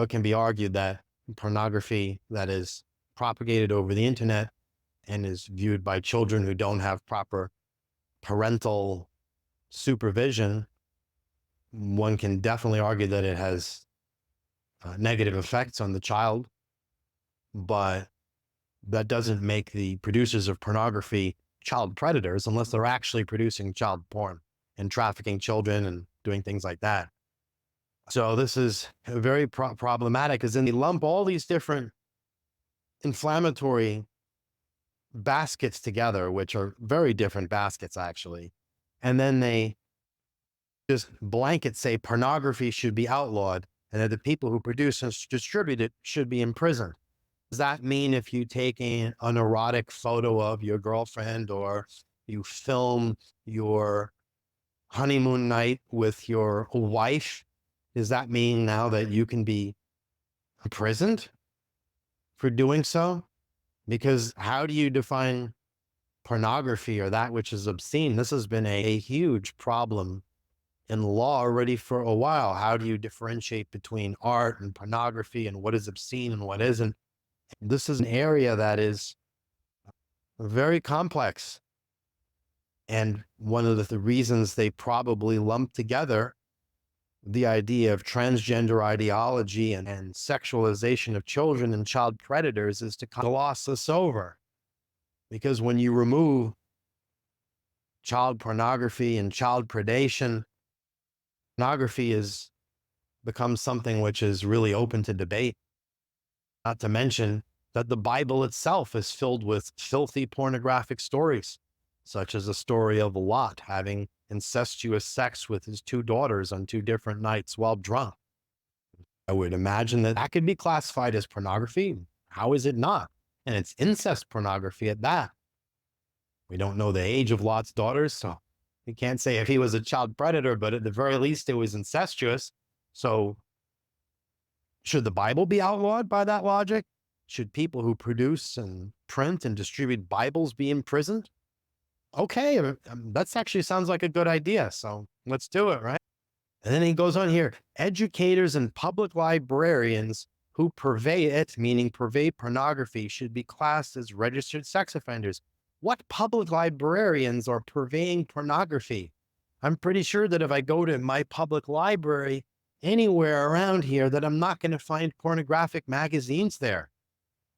it can be argued that pornography that is propagated over the internet and is viewed by children who don't have proper parental supervision, one can definitely argue that it has negative effects on the child, but that doesn't make the producers of pornography child predators unless they're actually producing child porn and trafficking children and doing things like that. So this is very problematic, because then they lump all these different inflammatory baskets together, which are very different baskets actually. And then they just blanket say pornography should be outlawed and that the people who produce and distribute it should be imprisoned. Does that mean if you take an erotic photo of your girlfriend, or you film your honeymoon night with your wife, does that mean now that you can be imprisoned for doing so? Because how do you define pornography or that which is obscene? This has been a huge problem in law already for a while. How do you differentiate between art and pornography and what is obscene and what isn't? This is an area that is very complex. And one of the reasons they probably lump together the idea of transgender ideology and sexualization of children and child predators is to gloss this over. Because when you remove child pornography and child predation, pornography becomes something which is really open to debate. Not to mention that the Bible itself is filled with filthy pornographic stories, such as the story of Lot having incestuous sex with his two daughters on two different nights while drunk. I would imagine that that could be classified as pornography. How is it not? And it's incest pornography at that. We don't know the age of Lot's daughters, so we can't say if he was a child predator, but at the very least it was incestuous. So should the Bible be outlawed by that logic? Should people who produce and print and distribute Bibles be imprisoned? Okay, that actually sounds like a good idea, so let's do it, right? And then he goes on here, educators and public librarians who purvey it, meaning purvey pornography, should be classed as registered sex offenders. What public librarians are purveying pornography? I'm pretty sure that if I go to my public library anywhere around here, that I'm not going to find pornographic magazines there.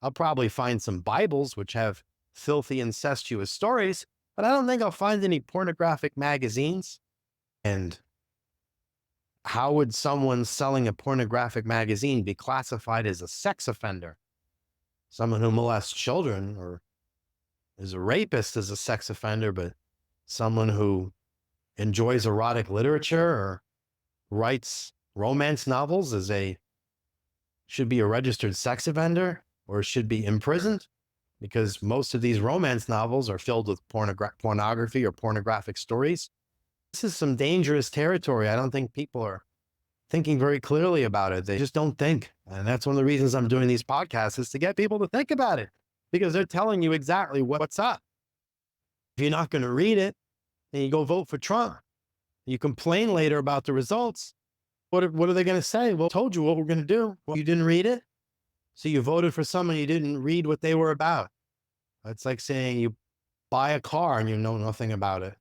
I'll probably find some Bibles which have filthy incestuous stories, but I don't think I'll find any pornographic magazines. And how would someone selling a pornographic magazine be classified as a sex offender? Someone who molests children or is a rapist is a sex offender, but someone who enjoys erotic literature or writes romance novels should be a registered sex offender or should be imprisoned, because most of these romance novels are filled with pornography or pornographic stories. This is some dangerous territory. I don't think people are thinking very clearly about it. They just don't think. And that's one of the reasons I'm doing these podcasts, is to get people to think about it, because they're telling you exactly what's up. If you're not going to read it and you go vote for Trump, you complain later about the results, what are they going to say? Well, I told you what we're going to do. Well, you didn't read it. So you voted for someone you didn't read what they were about. It's like saying you buy a car and you know nothing about it.